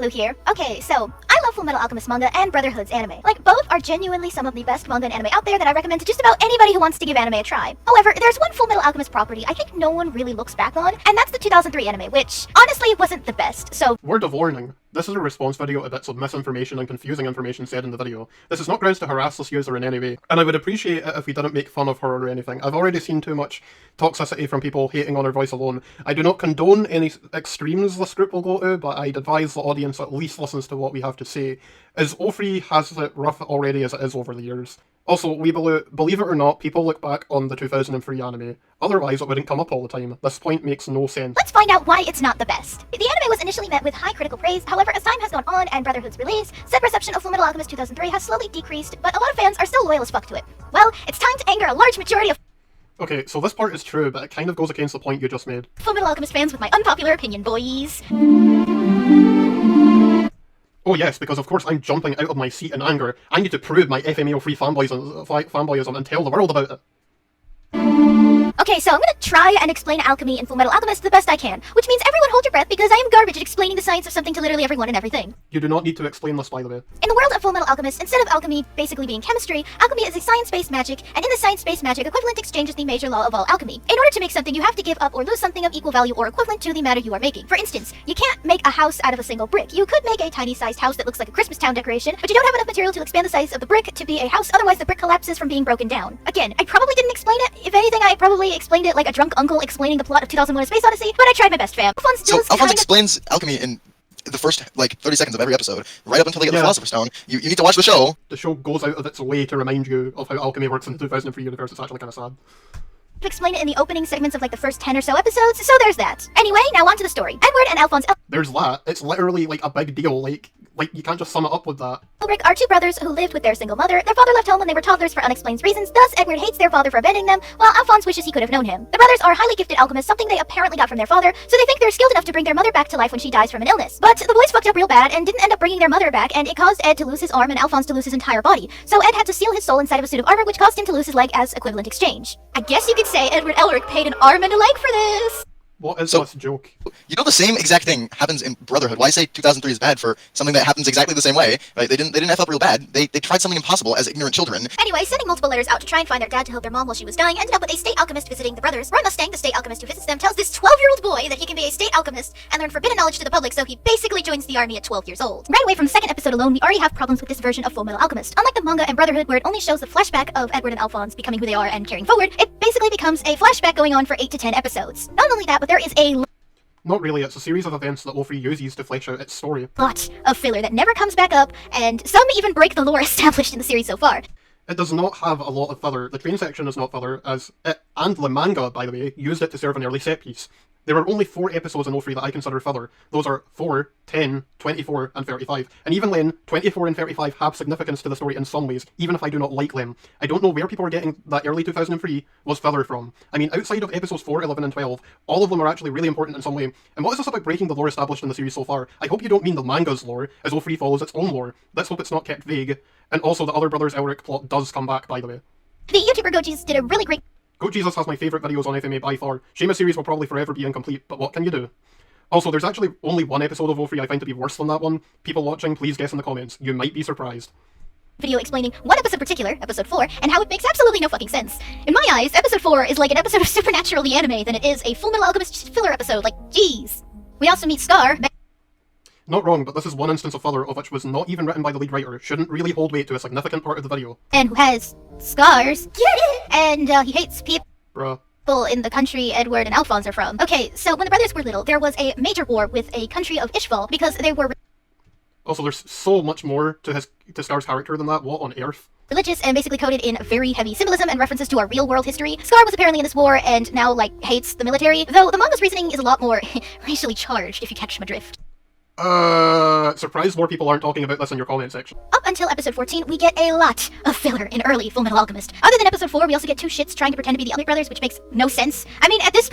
WeebaLu here. Okay, so I love Fullmetal Alchemist manga and Brotherhood's anime. Like, both are genuinely some of the best manga and anime out there that I recommend to just about anybody who wants to give anime a try. However, there's one Fullmetal Alchemist property I think no one really looks back on, and that's the 2003 anime, which honestly wasn't the best, so... Word of warning. This is a response video to bits of misinformation and confusing information said in the video. This is not grounds to harass this user in any way, and I would appreciate it if we didn't make fun of her or anything. I've already seen too much toxicity from people hating on her voice alone. I do not condone any extremes this group will go to, but I'd advise the audience at least listens to what we have to say, as Ofri has it rough already as it is over the years. Also, WeebaLu, believe it or not, people look back on the 2003 anime. Otherwise, it wouldn't come up all the time. This point makes no sense. Let's find out why it's not the best. The anime was initially met with high critical praise, however, as time has gone on and Brotherhood's release, said perception of Fullmetal Alchemist 2003 has slowly decreased, but a lot of fans are still loyal as fuck to it. Well, it's time to anger a large majority of Okay, so this part is true, but it kind of goes against the point you just made. Fullmetal Alchemist fans with my unpopular opinion, boys. Oh yes, because of course I'm jumping out of my seat in anger. I need to prove my FMAO-free fanboyism and tell the world about it. Okay, so I'm gonna try and explain alchemy in Fullmetal Alchemist the best I can, which means everyone hold your breath because I am garbage at explaining the science of something to literally everyone and everything. You do not need to explain this, by the way. In the world of Fullmetal Alchemist, instead of alchemy basically being chemistry, alchemy is a science-based magic, and in the science-based magic, equivalent exchange is the major law of all alchemy. In order to make something, you have to give up or lose something of equal value or equivalent to the matter you are making. For instance, you can't make a house out of a single brick. You could make a tiny-sized house that looks like a Christmas town decoration, but you don't have enough material to expand the size of the brick to be a house, otherwise the brick collapses from being broken down. Again, I probably didn't explain it. If anything, I probably explained it like a drunk uncle explaining the plot of 2001: A Space Odyssey, but I tried my best, fam. Alphonse explains alchemy in the first, 30 seconds of every episode, right up until they get the Philosopher's Stone. You need to watch the show. The show goes out of its way to remind you of how alchemy works in the 2003 universe. It's actually kind of sad. Explain it in the opening segments of the first 10 or so episodes, so there's that. Anyway, now on to the story. Edward and Alphonse There's that. It's literally a big deal, like you can't just sum it up with that. Elric are two brothers who lived with their single mother. Their father left home when they were toddlers for unexplained reasons, thus Edward hates their father for abandoning them, while Alphonse wishes he could have known him. The brothers are highly gifted alchemists, something they apparently got from their father, so they think they're skilled enough to bring their mother back to life when she dies from an illness. But the boys fucked up real bad and didn't end up bringing their mother back, and it caused Ed to lose his arm and Alphonse to lose his entire body. So Ed had to seal his soul inside of a suit of armor, which caused him to lose his leg as equivalent exchange. I guess you could say Edward Elric paid an arm and a leg for this. What is this joke? You know the same exact thing happens in Brotherhood. Why say 2003 is bad for something that happens exactly the same way? Right? They didn't F up real bad. They tried something impossible as ignorant children. Anyway, sending multiple letters out to try and find their dad to help their mom while she was dying, ended up with a state alchemist visiting the brothers. Roy Mustang, the state alchemist who visits them, tells this 12-year-old boy that he can be a state alchemist and learn forbidden knowledge to the public, so he basically joins the army at 12 years old. Right away from the second episode alone, we already have problems with this version of Fullmetal Alchemist. Unlike the manga and Brotherhood, where it only shows the flashback of Edward and Alphonse becoming who they are and carrying forward, it basically becomes a flashback going on for 8 to 10 episodes. Not only that, but there is a Not really, it's a series of events that Ofri uses to flesh out its story. lot of filler that never comes back up, and some even break the lore established in the series so far. It does not have a lot of filler. The train section is not filler, as it, and the manga, by the way, used it to serve an early set piece. There are only 4 episodes in Ofri that I consider filler. Those are 4, 10, 24, and 35. And even then, 24 and 35 have significance to the story in some ways, even if I do not like them. I don't know where people are getting that early 2003 was filler from. I mean, outside of episodes 4, 11, and 12, all of them are actually really important in some way. And what is this about breaking the lore established in the series so far? I hope you don't mean the manga's lore, as Ofri follows its own lore. Let's hope it's not kept vague. And also, the other brothers Elric plot does come back, by the way. The YouTuber Gojis did a really great Goat Jesus has my favourite videos on FMA by far. Seamus series will probably forever be incomplete, but what can you do? Also, there's actually only one episode of Ofri I find to be worse than that one. People watching, please guess in the comments. You might be surprised. video explaining one episode in particular, episode 4, and how it makes absolutely no fucking sense. In my eyes, episode 4 is like an episode of Supernatural the anime than it is a Fullmetal Alchemist filler episode, like, jeez. We also meet Scar. Not wrong, but this is one instance of filler of which was not even written by the lead writer. Shouldn't really hold weight to a significant part of the video. And who has scars. Get it? And he hates people. Bruh. In the country Edward and Alphonse are from. Okay, so when the brothers were little, there was a major war with a country of Ishval because they were Also, there's so much more to Scar's character than that. What on earth? religious and basically coded in very heavy symbolism and references to our real world history. Scar was apparently in this war and now, hates the military, though the manga's reasoning is a lot more racially charged, if you catch my drift. Surprised more people aren't talking about this in your comment section. Up until episode 14, we get a lot of filler in early Fullmetal Alchemist. Other than episode 4, we also get 2 shits trying to pretend to be the Elric brothers, which makes no sense. I mean, at this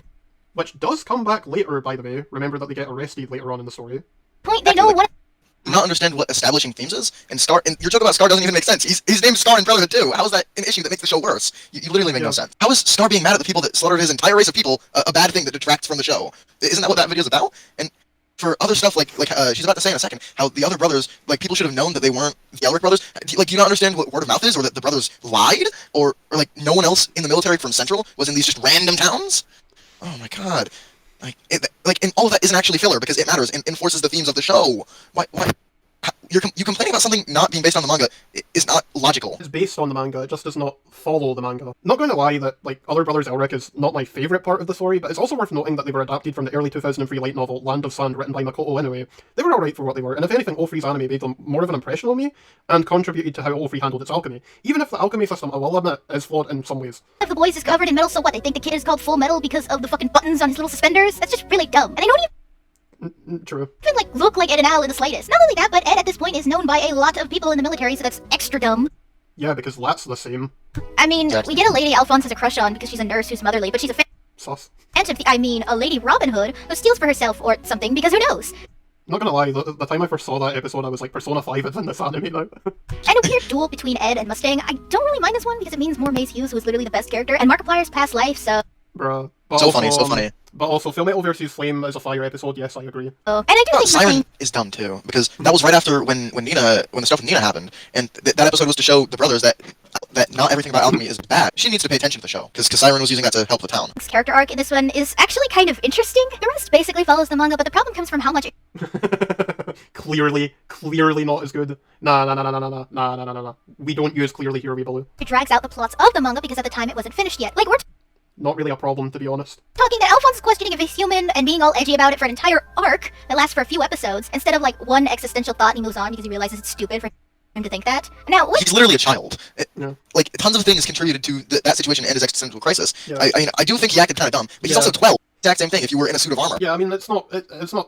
Which does come back later, by the way. Remember that they get arrested later on in the story. point, they know one. Not understand what establishing themes is, and your joke about Scar doesn't even make sense. His name's Scar in Brotherhood too. How is that an issue that makes the show worse? You literally make no sense. How is Scar being mad at the people that slaughtered his entire race of people a bad thing that detracts from the show? Isn't that what that video's about? And for other stuff like she's about to say in a second, how the other brothers, like, people should have known that they weren't the Elric brothers. Do you not understand what word of mouth is, or that the brothers lied, or like no one else in the military from Central was in these just random towns? Oh my god. And all of that isn't actually filler because it matters and enforces the themes of the show. Why? You complaining about something not being based on the manga is not logical. It's based on the manga, it just does not follow the manga. Not going to lie that, like, Other Brothers Elric is not my favourite part of the story, but it's also worth noting that they were adapted from the early 2003 light novel Land of Sand, written by Makoto Inoue. They were alright for what they were, and if anything, O3's anime made them more of an impression on me, and contributed to how O3 handled its alchemy. Even if the alchemy system, I will admit, is flawed in some ways. One of the boys is covered in metal, so what? They think the kid is called Full Metal because of the fucking buttons on his little suspenders? That's just really dumb. And they don't True. even, like, look like Ed and Al in the slightest. Not only that, but Ed at this point is known by a lot of people in the military, so that's extra dumb. Yeah, because that's the same. I mean, Exactly. we get a lady Alphonse has a crush on because she's a nurse who's motherly, but she's a Sus. a lady Robin Hood who steals for herself or something, because who knows? Not gonna lie, the time I first saw that episode, I was like, Persona 5 is in this anime now. And a weird duel between Ed and Mustang. I don't really mind this one because it means more Mace Hughes, who is literally the best character, and Markiplier's past life, so... Bruh. But So also, funny, so funny. But also, Fullmetal vs. Flame is a fire episode, yes, I agree. And I do think Siren Mustang... is dumb too, because that was right after when the stuff with Nina happened, and that episode was to show the brothers that not everything about alchemy is bad. She needs to pay attention to the show, because Siren was using that to help the town. character arc in this one is actually kind of interesting. The rest basically follows the manga, but the problem comes from how much Clearly not as good. Nah. We don't use clearly here, WeebaLu. it drags out the plots of the manga because at the time it wasn't finished yet. Like, we're Not really a problem, to be honest. talking that Alphonse is questioning if he's human and being all edgy about it for an entire arc that lasts for a few episodes, instead of, like, one existential thought and he moves on because he realizes it's stupid for him to think that. Now, what? He's literally a child. Yeah. Like, tons of things contributed to that situation and his existential crisis. Yeah. I do think he acted kind of dumb, but he's Yeah. also 12. Exact same thing if you were in a suit of armor. Yeah, I mean, it's not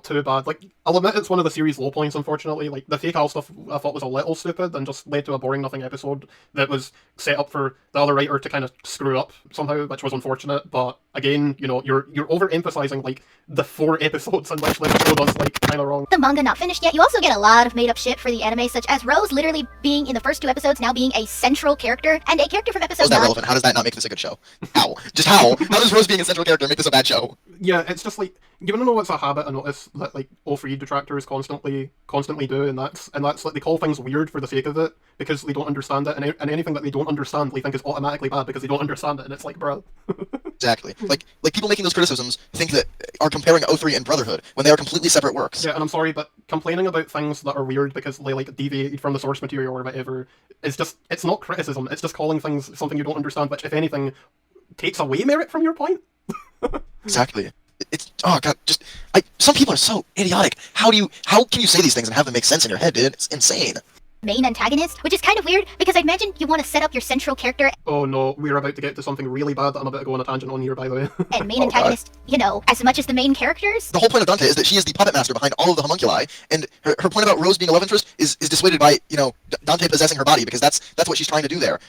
too bad. Like, I'll admit it's one of the series' low points, unfortunately. Like, the fake Al stuff I thought was a little stupid and just led to a boring nothing episode that was set up for the other writer to kind of screw up somehow, which was unfortunate. But again, you know, you're overemphasizing, like, the 4 episodes in which the episode was, like, kind of wrong. The manga not finished yet, you also get a lot of made-up shit for the anime, such as Rose literally being in the first 2 episodes now being a central character, and a character from How episode is that 9. relevant? How does that not make this a good show? How? Just how? How does Rose being a central character make this a bad show? Yeah, it's just like, you wanna know what's a habit I notice that, like, O3 detractors constantly do, and that's like, they call things weird for the sake of it because they don't understand it, and anything that they don't understand they think is automatically bad because they don't understand it, and it's like, bruh. Exactly. Like people making those criticisms think that are comparing O3 and Brotherhood when they are completely separate works. Yeah, and I'm sorry, but complaining about things that are weird because they, like, deviated from the source material or whatever is just, it's not criticism, it's just calling things something you don't understand, which, if anything, takes away merit from your point. Exactly. It's oh god, some people are so idiotic. How can you say these things and have them make sense in your head, dude? It's insane. Main antagonist, which is kind of weird because I imagine you want to set up your central character Oh no, we're about to get to something really bad that I'm about to go on a tangent on here, by the way. and main Oh, God. antagonist, you know, as much as the main characters. The whole point of Dante is that she is the puppet master behind all of the homunculi, and her point about Rose being a love interest is dissuaded by, you know, Dante possessing her body, because that's what she's trying to do there.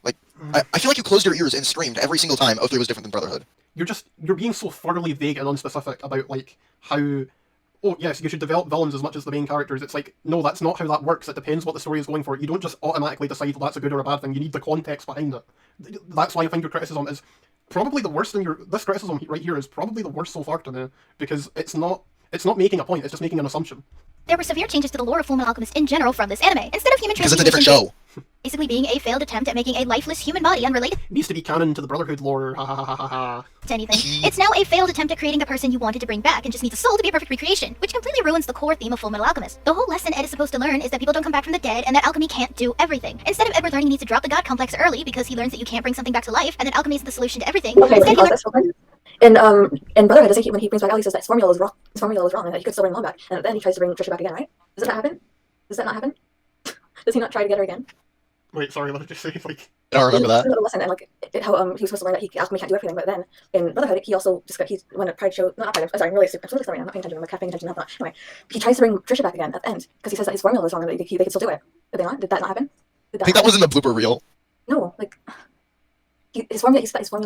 Like, I feel like you closed your ears and screamed every single time O3 was different than Brotherhood. You're being so thoroughly vague and unspecific about, like, how, oh yes, you should develop villains as much as the main characters. It's like, no, that's not how that works. It depends what the story is going for. You don't just automatically decide that's a good or a bad thing. You need the context behind it. That's why I think your criticism is probably the worst thing. This criticism right here is probably the worst so far to me, because it's not making a point, it's just making an assumption. There were severe changes to the lore of Fullmetal Alchemist in general from this anime. Instead of human Because it's a different transmutation show. basically being a failed attempt at making a lifeless human body unrelated It needs to be canon to the Brotherhood lore, ha ha ha ha ha. to anything, it's now a failed attempt at creating the person you wanted to bring back and just needs a soul to be a perfect recreation, which completely ruins the core theme of Fullmetal Alchemist. The whole lesson Ed is supposed to learn is that people don't come back from the dead and that alchemy can't do everything. Instead of Edward learning he needs to drop the god complex early because he learns that you can't bring something back to life and that alchemy is the solution to everything. Okay, Instead, he that's real quick. In Brotherhood, does he, when he brings back Ali, he says that his formula was wrong, and that he could still bring Mom back, and then he tries to bring Trisha back again, right? Does that not happen? Does that not happen? Does he not try to get her again? Wait, sorry, let me just say, like, I don't remember that. It's a little lesson, and like how he was supposed to learn that alchemy can't do everything, but then in Brotherhood, he also when a Pride show, not Pride, sorry, I'm really sorry, I'm not paying attention, I'm like paying attention, anyway, he tries to bring Trisha back again at the end because he says that his formula is wrong and that they could still do it. Did they not? Did that not happen? I think that was in the blooper reel. No, like his formula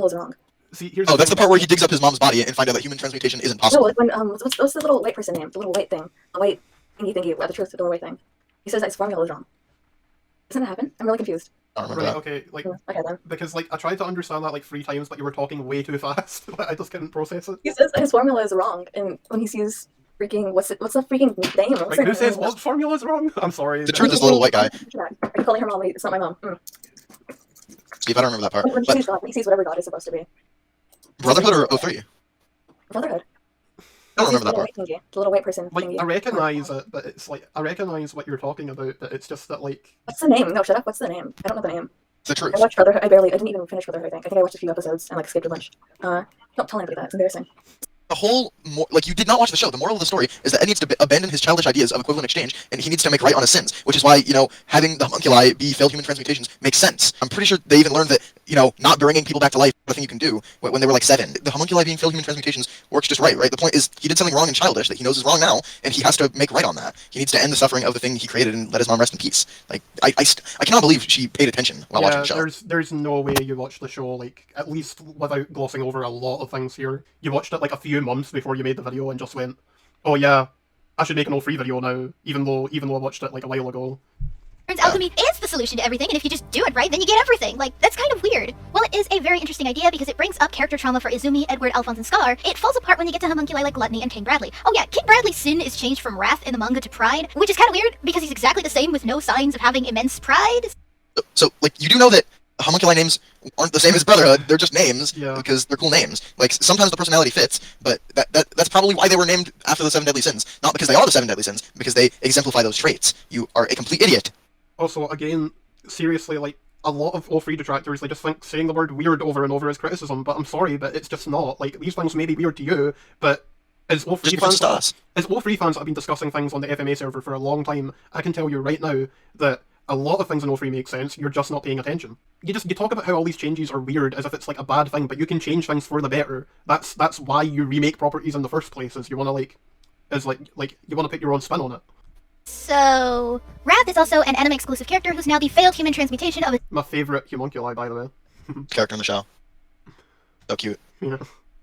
is wrong. see, here's Oh, that's the thing. part where he digs up his mom's body and find out that human transmutation isn't No, possible. like when what's the little white person name? The little white thing, the white thingy, about the truth, the doorway thing. He says that his formula is wrong. Doesn't that happen? I'm really confused. I don't remember Right, that. okay, like, Okay then. because, like, I tried to understand that, like, 3 times, but you were talking way too fast. I just couldn't process it. He says that his formula is wrong, and when he sees freaking what's the freaking name? What's Like, her who says name? what formula's wrong? I'm sorry. The truth is the little white guy. Are you calling her mom? It's not my mom. Steve, I don't remember that part. When he But sees God, he sees whatever God is supposed to be. Brotherhood or 03? Brotherhood. I don't remember that part. The little white person Like, thingy. I recognise it, but it's like, I recognise what you're talking about, but it's just that, like... What's the name? No, shut up. What's the name? I don't know the name. The truth. I watched Brotherhood. I didn't even finish Brotherhood, I think I watched a few episodes and, like, skipped a bunch. Don't tell anybody that. It's embarrassing. The whole, like, you did not watch the show. The moral of the story is that Ed needs to abandon his childish ideas of equivalent exchange, and he needs to make right on his sins, which is why, having the homunculi be failed human transmutations makes sense. I'm pretty sure they even learned that, not bringing people back to life is a thing you can do when they were, like, 7. The homunculi being failed human transmutations works just right? The point is, he did something wrong and childish that he knows is wrong now, and he has to make right on that. He needs to end the suffering of the thing he created and let his mom rest in peace. Like, I cannot believe she paid attention while watching the show. There's no way you watched the show, like, at least without glossing over a lot of things here. You watched it, like, a few months before you made the video and just went, oh yeah, I should make an all-free video now, even though I watched it, like, a while ago. Turns alchemy is the solution to everything, and if you just do it right, then you get everything. Like, that's kind of weird. Well, it is a very interesting idea because it brings up character trauma for Izumi, Edward, Alphonse, and Scar. It falls apart when you get to homunculi like Gluttony and King Bradley. Oh yeah, King Bradley's sin is changed from wrath in the manga to pride, which is kind of weird because he's exactly the same with no signs of having immense pride. So, like, you do know that homunculi names aren't the same as Brotherhood. They're just names because they're cool names. Like, sometimes the personality fits, but that's probably why they were named after the 7 deadly sins. Not because they are the 7 deadly sins, because they exemplify those traits. You are a complete idiot. Also, again, seriously, like, a lot of all-free detractors, they just think saying the word weird over and over is criticism, but I'm sorry, but it's just not. Like, these things may be weird to you, but as all-free fans that have been discussing things on the FMA server for a long time, I can tell you right now that a lot of things in all-free make sense, you're just not paying attention. You talk about how all these changes are weird as if it's, like, a bad thing, but you can change things for the better. That's why you remake properties in the first place, is you want to, you want to put your own spin on it. So, Wrath is also an anime-exclusive character who's now the failed human transmutation of My favourite homunculi, by the way. Character in the show. So cute. Yeah.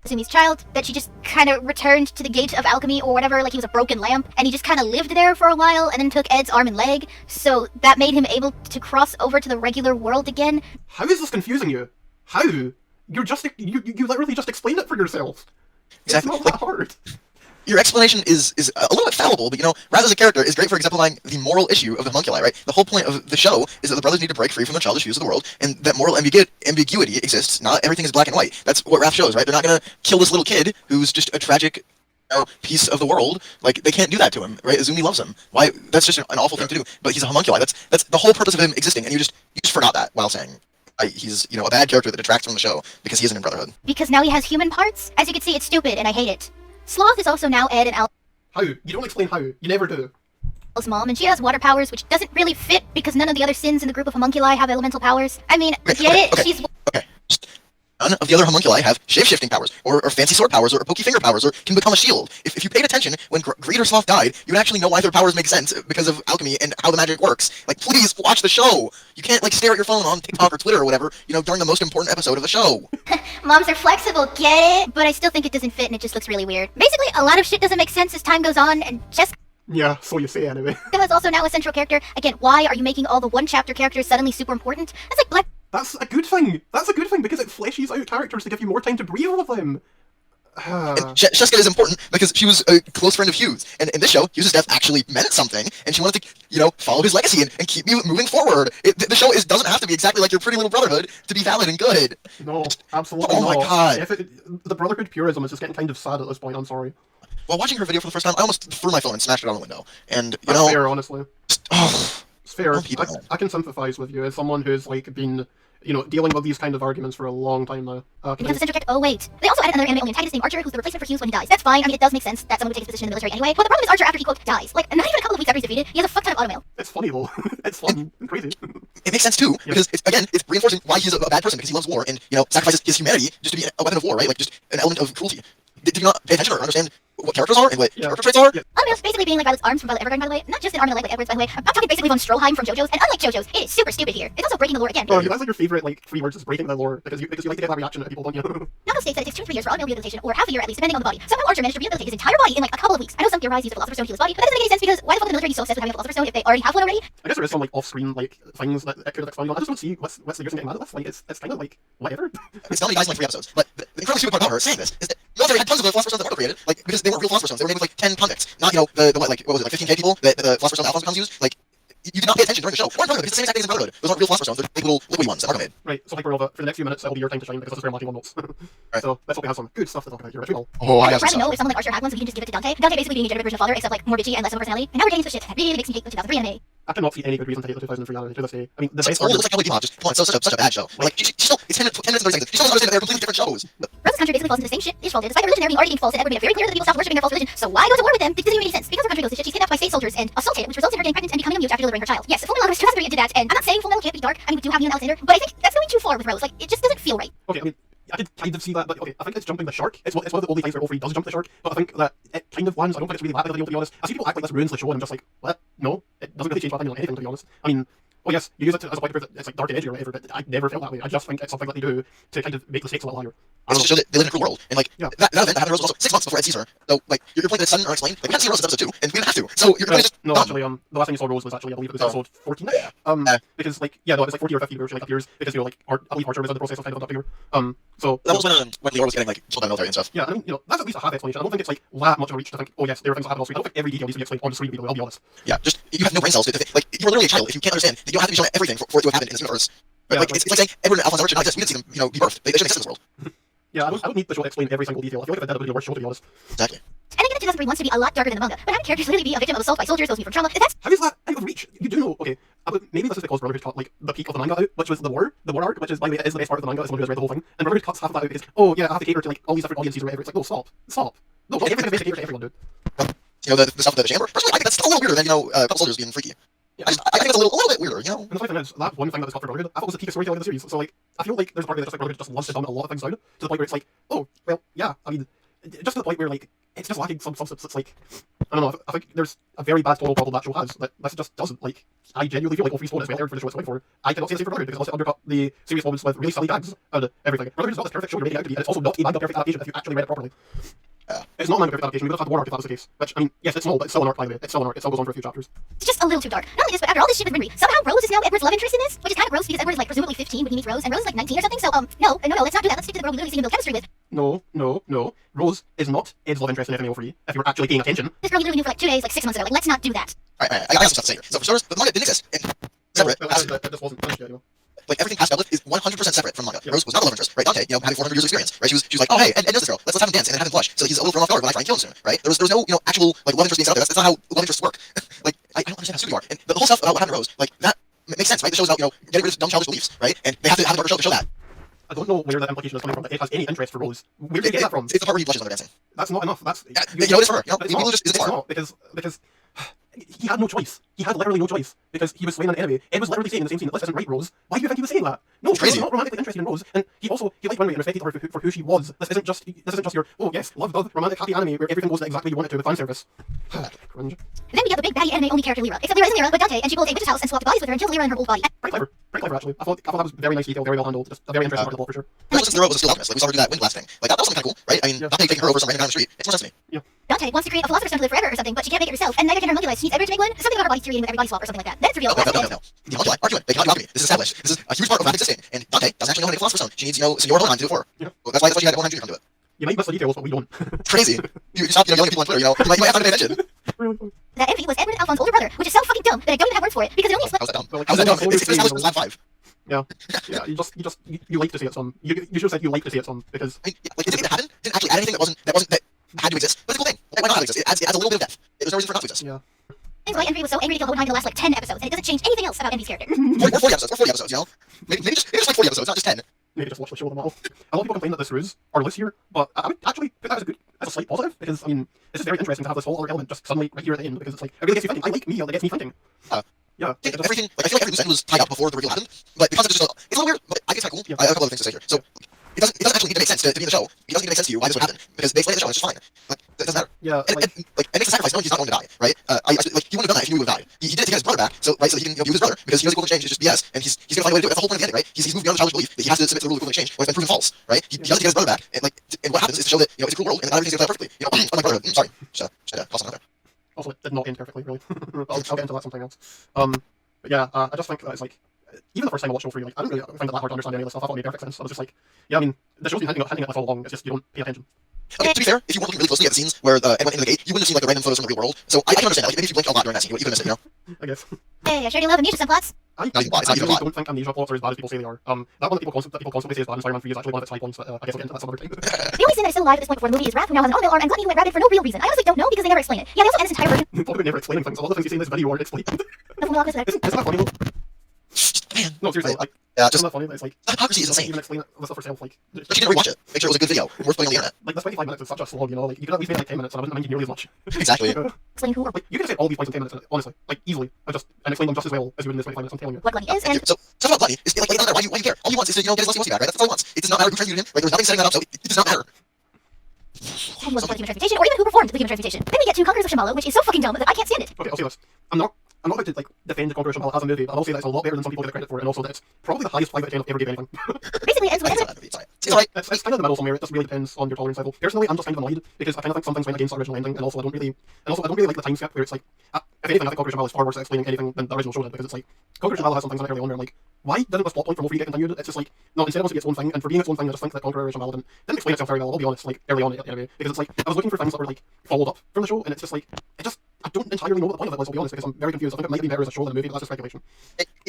Izumi's child, that she just kind of returned to the gate of alchemy or whatever, like he was a broken lamp, and he just kind of lived there for a while and then took Ed's arm and leg, so that made him able to cross over to the regular world again. How is this confusing you? How? You're just, you literally just explained it for yourself. Exactly. It's not that hard. Your explanation is a little bit fallible, but Raz as a character is great for exemplifying the moral issue of the homunculi, right? The whole point of the show is that the brothers need to break free from the childish views of the world, and that moral ambiguity exists. Not everything is black and white. That's what Wrath shows, right? They're not gonna kill this little kid who's just a tragic piece of the world. Like, they can't do that to him, right? Izumi loves him. Why? That's just an awful thing to do. But he's a homunculi. That's the whole purpose of him existing, and you just forgot that while saying he's a bad character that detracts from the show because he isn't in Brotherhood. Because now he has human parts? As you can see, it's stupid, and I hate it. Sloth is also now Ed and Al's How? You don't explain how. You never do. mom, and she has water powers, which doesn't really fit because none of the other sins in the group of homunculi have elemental powers. I mean, she's... Okay. None of the other homunculi have shape-shifting powers, or fancy sword powers, or pokey finger powers, or can become a shield. If you paid attention when Greed or Sloth died, you would actually know why their powers make sense because of alchemy and how the magic works. Like, please watch the show. You can't, like, stare at your phone on TikTok or Twitter or whatever, during the most important episode of the show. Moms are flexible, get it? But I still think it doesn't fit and it just looks really weird. Basically, a lot of shit doesn't make sense as time goes on, and Jessica Yeah, so you say anyway. is also now a central character. Again, why are you making all the one-chapter characters suddenly super important? That's like Black... That's a good thing. That's a good thing because it fleshes out characters to give you more time to breathe with them. And Sheska is important because she was a close friend of Hugh's, and in this show, Hugh's death actually meant something, and she wanted to, follow his legacy and keep me moving forward. The show doesn't have to be exactly like your pretty little Brotherhood to be valid and good. No, absolutely not. Oh my god. The Brotherhood purism is just getting kind of sad at this point, I'm sorry. While watching her video for the first time, I almost threw my phone and smashed it on the window. And, That's fair, honestly. Oh, it's fair. people. I can sympathize with you as someone who's, been... dealing with these kind of arguments for a long time now. Because the central character... Oh, wait. They also added another anime-only antagonist named Archer, who's the replacement for Hughes when he dies. That's fine. I mean, it does make sense that someone would take his position in the military anyway. But the problem is Archer, after he, quote, dies. Like, not even a couple of weeks after he's defeated, he has a fuck ton of automail. It's funny, though. It's fun and crazy. It makes sense, too, because, it's reinforcing why he's a bad person, because he loves war and, sacrifices his humanity just to be a weapon of war, right? Like, just an element of cruelty. Did you not pay attention or understand what characters are and what character traits are? Automail's basically being like Violet's arms from Violet Evergarden, by the way. Not just an arm and a leg like Edward's, by the way. I'm talking basically von Stroheim from JoJo's, and unlike JoJo's, it is super stupid here. It's also breaking the lore again. Oh, that's like your favorite, 3 words is breaking the lore, because you like to get that reaction out of people, don't you? Novel states that it takes 2 to 3 years for automail rehabilitation, or half a year at least, depending on the body. Somehow Archer managed to rehabilitate his entire body in like a couple of weeks. I know some Rise used a Philosopher's Stone to heal his body, but that doesn't make any sense because why the fuck would the military be so obsessed with having a Philosopher's Stone if they already have one already? I guess there is some off-screen things that it could have explained on. I just don't see what's the use in getting mad at this. Like it's kind of whatever. It's not only guys in 3 episodes, but the incredibly stupid part about her saying this is that the military had tons of the Philosopher's Stones that Marco created, because they weren't real philosopher's stones. They were made with like 10 convicts, not the what was it, like 15k people that the philosopher's stone Alphonse becomes used. Like you did not pay attention during the show. Or in Brotherhood, it's the same exact thing as in Brotherhood. Those aren't real philosopher's stones. They're big little liquidy ones that Marco made. Right, so Hypernova, for the next few minutes, it'll be your time to shine because this is where I'm lacking on notes. Right. So let's hope we have some good stuff to talk about here. Ritual. Oh, I have I'd some rather know stuff. if someone like Archer had one so we can just give it to Dante. Dante basically being a generative version of Father, except like more bitchy and less of a personality. And now we're getting to the shit that really makes me hate the 2003 anime. I cannot see any good reason to hate the 2003 anime to this day. I mean, the It's best old. part It's like Cowboy Bebop. Just come on, it's such a bad show. Like she still, it's 10 minutes and 30 seconds. She still doesn't understand that they're completely different shows. Rose's country basically falls into the same shit Ish did, despite their religion being already being false, and Edward made it very clear that the people stopped worshipping their false religion. So why go to war with them? It doesn't even make any sense. Because her country goes to shit, she's kidnapped by state soldiers and assaulted, which results in her getting pregnant and becoming a mute after delivering her child. Yes, Fullmetal Alchemist 2003 did that, and I'm not saying Fullmetal can't be dark. I mean, we do have you and Alexander, but I think that's going too far with Rose. Like, it just doesn't feel right. Okay, I mean, I did kind of see that, but okay, I think it's jumping the shark. It's one of the only times where all three does jump the shark, but I think that it kind of lands. I don't think it's really that big of a deal, to be honest. I see people act like this ruins the show, and I'm just like, what? No, it doesn't really change my opinion on anything, to be honest. I mean, oh yes, you use it as a point to prove that it's like dark and edgy or whatever, but I never felt that way. I just think it's something that they do to kind of make the stakes a little higher. It's just to show that they live in a cruel world, and like Yeah. that event that happened to Rose was also 6 months before Ed sees her. So like your point that it's sudden or explained, like we hadn't seen Rose since episode 2, and we didn't have to. So you're just No, dumb. actually, the last time you saw Rose was actually, I believe it was Oh. episode 14. Yeah. Because like, yeah, no, it was like 40 or 50 where she like appears because like I believe Archer was in the process of kind of adopting her. So That was when Leora was getting like killed by the military and stuff. yeah, I mean, that's at least a half explanation. I don't think it's like that much of a reach to think, oh yes, there are things that happen on screen. I don't think every detail needs to be explained on screen. I'll be honest. Yeah, just you have no brain cells to think. Like you're literally a child if you can't understand that you don't have to be shown everything for it to have happened in this universe. But Yeah, like it's like saying Edward and Alphonse should not exist. We didn't see them, be birthed. They shouldn't exist in this world. Yeah, I don't need the show to explain every single detail. I feel like if it did, it would be a worse show, to be honest. Exactly. And I get that 2003 wants to be a lot darker than the manga, but having characters literally be a victim of assault by soldiers, those from trauma, that's How is that out of reach? You do know, okay, maybe this is because Brotherhood cut like the peak of the manga out, which was the war arc, which is, by the way, is the best part of the manga as someone who has read the whole thing. And Brotherhood cuts half of that out because, oh yeah, I have to cater to like all these different audiences or whatever. It's like, no, stop. No, everything is basically cater to everyone, dude. The stuff with the chamber. Personally, I think that's still a little weirder than a couple soldiers being freaky. Yeah, I think it's a little bit weirder. And the funny thing is, that one thing that was cut for Brotherhood, I thought was the peak of storytelling of the series. So like, I feel like there's a part of it that's like Brotherhood just wants to dumb a lot of things down to the point where it's like, oh, well, yeah, I mean, just to the point where like it's just lacking some substance. It's like, I don't know. I think there's a very bad tonal problem that show has that this just doesn't. Like, I genuinely feel like all three spoilers well for the show it's going for. I cannot say the same for Brotherhood because also undercut the serious moments with really silly gags and everything. Brotherhood is not this perfect show you're making out to be, and it's also not a manga perfect adaptation if you actually read it properly. It's not a manga perfect adaptation. We would have had the war arc if that was the case. Which, I mean, yes, it's small, but it's still an arc, by the way. It's still an arc. It still goes on for a few chapters. just a little too dark. Not only this, but after all this shit with Rinri, somehow Rose is now Edward's love interest in this, which is kind of gross because Edward is like presumably 15 when he meets Rose, and Rose is like 19 or something. So no, let's not do that. Let's stick to the girl we literally see him build chemistry with. No. Rose is not Ed's love interest in FNAO3, if you're actually paying attention. This girl we literally knew for like 2 days, like 6 months ago. Like, let's not do that. Alright, I got some stuff to say here. So for starters, the manga didn't exist. And separate. This wasn't finished yet, you know. Like everything past Douglas is 100% separate from manga. Rose was not a love interest, right? Dante, having 400 years of experience, right? She was like, oh hey, and knows this girl. Let's have him dance and have him blush, so he's a little thrown off guard when I try and kill him soon, right? There was no actual like love interest being set up there. That's not how love interests work. Like I don't understand how stupid you are. And the whole stuff about what happened to Rose, like that makes sense, right? The show's about getting rid of dumb childish beliefs, right? And they have to have a darker show to show that. I don't know where that implication is coming from that Ed has any interest for Rose. Where did you get that from? It's the part where he blushes when they're dancing. That's not enough. That's Yeah, it is for her. It's Weebalu just isn't it's for her. not because he had no choice. He had literally no choice because he was swaying an enemy. Ed was literally saying in the same scene that this isn't right, Rose. Why do you think he was saying that? No, he was Crazy. not romantically interested in Rose, and he liked Runway and respected her for who she was. This isn't just your love romantic happy anime where everything goes exactly you want it to with fan service. Cringe. And then we have the big baddie anime only character Lyra. Except Lyra isn't Lyra, but Dante, and she built a witch's house and swapped bodies with her until Lyra in her old body. Very clever actually. I thought that was very nice detail, very well handled. Just a very interesting part of the plot for sure. Since Leora was a steel alchemist, like we saw her do that wind blast thing. Like that was something kind of cool, right? I mean, Yeah. Dante taking her over some random guy on the street. It's more sense to me. Dante wants to create a philosopher's stone to live forever or something, but she can't make it herself, and neither can her homunculus. She needs Edward to make one. Something about her body deteriorating with every body swap or something like that. Then it's revealed. No. The homunculus argument. They cannot do alchemy. This is established. This is a huge part of math existing. And Dante doesn't actually know how to make a philosopher's stone. She needs, Senor Hohenheim to do it for her. Yeah. Well, that's why she had Hohenheim Jr. come do it. You might miss the details, but we don't. It's crazy. You stop yelling at people on Twitter, you might have to pay attention. Really funny. That envy was Edward and Alphonse's older brother, which is so fucking dumb that I don't even have words for it, because it only explains. How's that dumb? Well, like, How's that dumb? always It's established saying, in Lab 5. Yeah, you like to see it some. You should have said you like to see it some because I mean, like, it didn't happen. Didn't actually add anything that had to exist. But it's a cool thing. Like, why not have it exist? It adds a little bit of depth. There's no reason for it not to exist. yeah. Explains why Envy was so angry to kill Hohenheim in the last like 10 episodes, and it doesn't change anything else about Envy's character. Or 40 episodes, Maybe just like 40 episodes, not just 10. Maybe just watch the show them all. A lot of people complain that this ruse are loose here, but I would actually put that as a slight positive because I mean it's just very interesting to have this whole other element just suddenly right here at the end because it's like it really gets you thinking. I like media that gets me thinking. Yeah. I think everything, like, I feel like every loose end was tied up before the reveal happened, but because it's just it's a little weird, but I think it's kind of cool. Yeah. I have a couple other things to say here. So, it doesn't actually need to make sense to be in the show. It doesn't need to make sense to you why this would happen, because they explain it in the show and it's just fine. Like, it doesn't matter. Yeah. And it makes a sacrifice knowing he's not going to die, right? Like, he wouldn't have done that if he knew he would have died. He did it to get his brother back, so he can use his brother, because he knows equal exchange is just BS, and he's going to find a way to do it. That's the whole point of the ending, right? He's moved beyond the childish belief that he has to submit to the rule of equal exchange when it's been proven false, right? He does it to get his brother back, and what happens is to show that, it's a cruel world, and not everything's going to play perfectly. Unlike Brotherhood. Sorry. Should I toss another? Also, it did not end perfectly, really. I'll get into that sometime else. But yeah, I just think that it's like, even the first time I watched Show 3, like, I didn't really find it that hard to understand any of this stuff. I thought it made perfect sense. I was just like, yeah, I mean, the show's been hinting at this all along, it's just you don't pay attention. Okay, to be fair, if you weren't looking really closely at the scenes where Ed went into the gate, you wouldn't have seen like the random photos from the real world. So I can understand that. Like, maybe if you blinked a lot during that scene, you would have missed it, you know? I guess. Hey, I sure do love amnesia subplots. I Not even plot, it's not even really plot. don't think amnesia plots are as bad as people say they are. That one that people constantly say is bad in Spider-Man 3 is actually one of its high points, but I guess we'll get into that some other time. The only sin that is still alive at this point before the movie is Wrath, who now has an automail arm, and Gluttony, who went rabid for no real reason. I honestly don't know because they never explain it. Yeah, they also end this entire version. Talk about never explaining things. A lot of the things you say in this video aren't explained. The Fullmetal Alchemist. Isn't that funny though? Man. No, seriously, like, Yeah, isn't just that funny? It's like, the hypocrisy is doesn't insane. even explain it the stuff herself, like, But she didn't rewatch it. Make sure it was a good video, worth putting on the internet. like, this 25 minutes is such a slog, you know, like, you could at least make like 10 minutes, and I wouldn't mind nearly as much. Exactly. Explain who or Like, you could have said all these points in 10 minutes, honestly, like, easily, and explain them just as well as you would in this 25 minutes, I'm telling you. what Gluttony is, and So stuff about Gluttony is like it doesn't matter why you care. All he wants is to get his musty back, right? That's all he wants. It does not matter who transmuted him. Right? There was nothing setting that up, so it does not matter. who was the human transmutation, or even who performed the human transmutation. Then we get to Conquerors of Shambhala, which is so fucking dumb that I can't stand it. Okay, I'll say this. I'm not about to like defend the Conqueror Shambhala as a movie, but I will say that it's a lot better than some people get credit for, and also that it's probably the highest 5 out of 10 I've ever gave anything. Basically, it ends with It's not a movie. It's alright. It's alright. It's kind of in the middle somewhere. It just really depends on your tolerance level. Personally, I'm just kind of annoyed because I kind of think some things went against the original ending, and also I don't really like the time skip where it's like, if anything, I think Conqueror Shambhala is far worse at explaining anything than the original show did, because it's like Conqueror Shambhala has some things on it early on where I'm like, why didn't this plot point from Wolverine get continued? It's just like, no, instead it wants to be its own thing, and for being its own thing, I just think that Conqueror Shambhala didn't explain itself very well. I'll be honest, like early on anyway, because it's like I was looking for things that were like followed up from the show, and it's just like I don't entirely know what the point of it was. I'll be honest, because I'm very confused. I think it might be better as a show than a movie, but that's just speculation.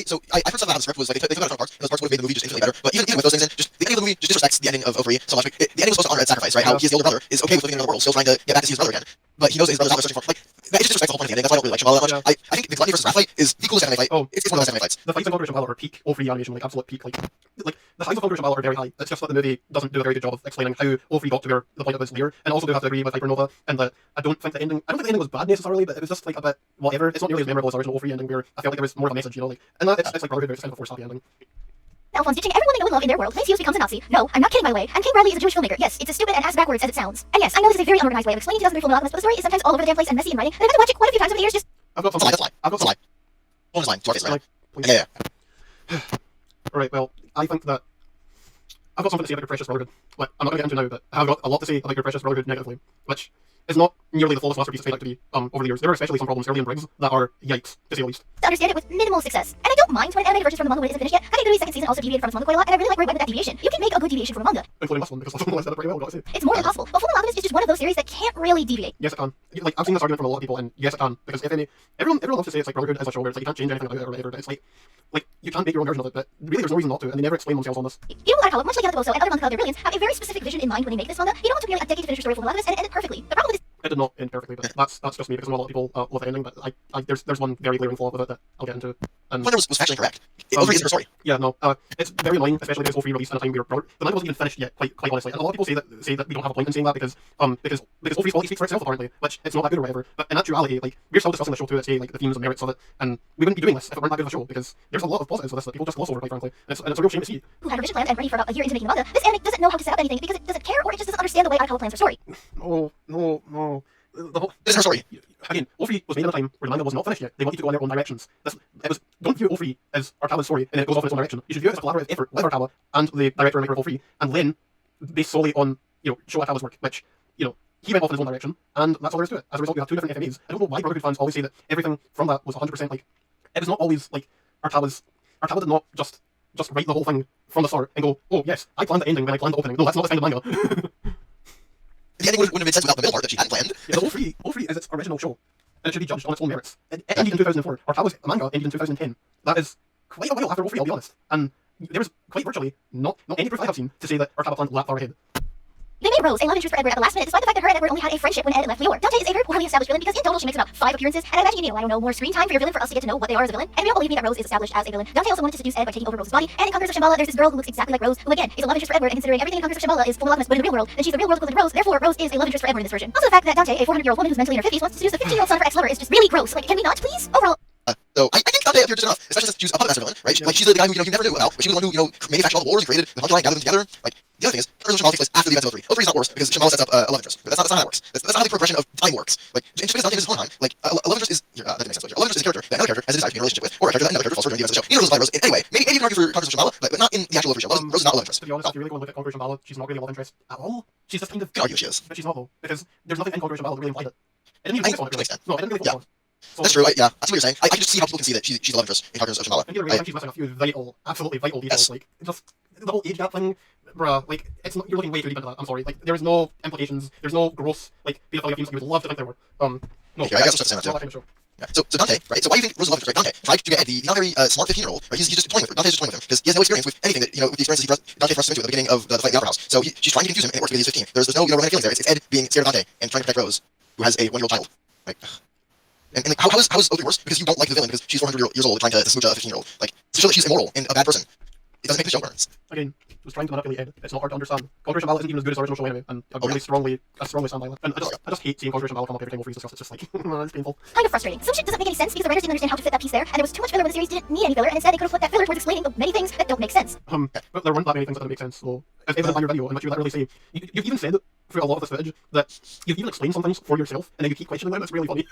So I heard something about the script was like they took out strong parts, and those parts would have made the movie just infinitely better. But even with those things in, just the ending of the movie just disrespects the ending of Free so much. The ending was supposed to honor Ed's sacrifice, right? How he's the older brother is okay with living in another world, still trying to get back to see his brother again. But he knows that his brother's not searching for like it just disrespects the whole point of the ending. That's why I don't really like Shambhala that much. I think the Gluttony versus Wrath fight is the coolest anime fight. Oh, it's one of the best anime fights. The fights in Conqueror Shambhala are peak O3 animation, like absolute peak. Like the highs of Conqueror Shambhala are very high. It's just that the movie doesn't do a very good job of explaining how O3 got to where the point of his lair. And I also do have to agree with Hypernova, and that I don't think the ending was bad necessarily, but it was just like a bit whatever. It's not nearly as memorable as the original O3 ending, where I felt like there was more of a message, you know, like, and that it's like Brotherhood, it's kind of a forced happy ending. Alphonse ditching everyone they know and love in their world. Then Zeus becomes a Nazi. No, I'm not kidding by the way. And King Bradley is a Jewish filmmaker. Yes, it's as stupid and as backwards as it sounds. And yes, I know this is a very unorganized way of explaining 2003 Fullmetal Alchemist, but the story is sometimes all over the damn place and messy in writing. And I've had to watch it quite a few times over the years just... I've got That's a lie. That's a lie. That's a lie. One is lying. Two is right. Please. Yeah. Alright, well, I think that I've got something to say about Your Precious Brotherhood. Like, I'm not going to get into now, but I've got a lot to say about Your Precious Brotherhood negatively, which is not nearly the flawless masterpiece it's made out to be over the years. There are especially some problems early in Briggs that are yikes, to say the least. To understand it with minimal success. And I don't mind when animated versions from the manga when it isn't finished yet. Kakegurui second season also deviated from its manga quite a lot, and I really like where it went with that deviation. You can make a good deviation from a manga. Including this one, because this one said it pretty well, got to say. It's more than possible. But Fullmetal Alchemist is just one of those series that can't really deviate. Yes, it can. Like, I've seen this argument from a lot of people, and yes, it can. Because if any, everyone loves to say it's like Brotherhood is a show where it's like you can't change anything about it or whatever, but it's like you can make your own version of it, but really there's no reason not to, and they never explain themselves on this. You know, much like Yamato and other manga brilliance, have a very specific vision in mind when they make this manga. You know, it took nearly a decade to finish the story of Fullmetal Alchemist, and it ended perfectly. The problem with this It did not end perfectly, but that's just me because I know a lot of people love the ending, but there's one very glaring flaw with it that I'll get into. And Wonder was factually correct. O3 isn't her story. yeah, no, it's very annoying, especially because O3 released in a time where the manga wasn't even finished yet, quite honestly. And a lot of people say that we don't have a point in saying that because O3's quality speaks for itself apparently, which it's not that good or whatever. But in actuality, like we're still discussing the show too to say like the themes and merits of it, and we wouldn't be doing this if it weren't that good of a show because there's a lot of positives with this that people just gloss over, quite frankly. And it's a real shame to see. who had her vision planned and ready for about a year into making the manga, this anime doesn't know how to set up anything because it doesn't care or it just doesn't understand the way Arakawa plans her story. No. The whole, This is her story. again, O3 was made at a time where the manga was not finished yet. They wanted to go in their own directions. Don't view O3 as Arakawa's story and then it goes off in its own direction. You should view it as a collaborative effort with Arakawa and the director and maker of O3, and then based solely on show Arakawa's work, which he went off in his own direction, and that's all there is to it. As a result, you have two different FMAs. I don't know why Brotherhood fans always say that everything from that was 100% like it was not always like Arakawa did not just write the whole thing from the start and go, oh yes, I planned the ending when I planned the opening. No, that's not the kind of manga. The ending wouldn't have made sense without the middle part that she hadn't planned. Yeah, the O3 is its original show, and it should be judged on its own merits. It ended in 2004. Arakawa's manga ended in 2010. That is quite a while after O3, I'll be honest. And there is quite virtually not any proof I have seen to say that Arakawa planned that far ahead. They made Rose a love interest for Edward at the last minute, despite the fact that her and Edward only had a friendship when Ed left Leor. Dante is a very poorly established villain because in total she makes about 5 appearances, and I imagine you need, more screen time for your villain for us to get to know what they are as a villain. And we all believe me that Rose is established as a villain. Dante also wanted to seduce Ed by taking over Rose's body, and in Conquerors of Shambhala, there's this girl who looks exactly like Rose, who again is a love interest for Edward, and considering everything in Conquerors of Shambhala is Fullmetal Alchemist, but in the real world, then she's the real world equivalent of Rose, therefore Rose is a love interest for Edward in this version. Also the fact that Dante, a 400-year-old woman who's mentally in her 50s, wants to seduce the 15-year-old son of her ex-lover is just really gross. Like, can we not, please? Overall, So I think Dante appeared just enough, especially since she was a puppet master villain, right? Like she's the guy who you never knew about, but she was the one who manufactured all the wars and created the Hunter Line, gathered them together. Like the other thing is, Conquerors of Shambhala takes place after the events of O3. O3 is not worse because Shambhala sets up a love interest, but that's not how that works. That's not how the progression of time works. Like just because Dante is his own time, like a love interest is that didn't make sense. A love interest is a character that another character has a desire to be in a relationship with, or a character that another character falls for during the events of the show. Neither of those apply to Rose. Anyway, maybe you can argue for Conquerors of Shambhala, but not in the actual O3 show. Rose is not a love interest. To be honest, if you really go and look at Conquerors of Shambhala, she's not really a love interest at all. She's just kind of... You can argue she is. But she's not though, because there's nothing in Conquerors of Shambhala that really implied it. It didn't even focus on it, to an really. extent. No, it didn't really focus on it. So, That's true. Yeah, that's what you're saying. I can just see how people can see that she's the love interest in Conquerors of Shambhala. and either way, I think she's missing a few absolutely vital details. Yes. Like, just the whole age gap thing, bruh, like, it's not, you're looking way too deep into that. I'm sorry. Like, there's no implications. There's no gross, like, pedophilia themes that you would love to think there were. No, Okay, I guess I'm saying that not too. that kind of show. Yeah. So Dante, right? So why do you think Rose loved it, right? Dante tried to get at the not very smart 15-year-old, right? He's just toying with her. Dante's just toying with him because he has no experience with anything that, with the experiences Dante thrusts into at the beginning of the fight in the opera house. So she's trying to confuse him, and it works because he's 15. There's no romantic feelings there. It's Ed being scared of Dante and trying to protect Rose, who has a 1-year-old child, right? And like, how is Oakley worse? Because you don't like the villain because she's 400 years old trying to smooch a 15-year-old. Like, to show that she's immoral and a bad person. It doesn't make the show worse. Again, was trying to manipulate Ed. It's not hard to understand. Conjuration Ballad isn't even as good as the original show anyway, and I really strongly stand by that. And I just hate seeing Conjuration Ballad come up every time Wolfie's discussed. It's just like, it's painful. Kind of frustrating. Some shit doesn't make any sense because the writers didn't understand how to fit that piece there, and there was too much filler when the series didn't need any filler, and instead they could have put that filler towards explaining the many things that don't make sense. But there weren't that many things that didn't make sense, so as evident on your video, in which you literally say, you've even said through a lot of this footage that you've even explained some things for yourself, and then you keep questioning them. It's really funny.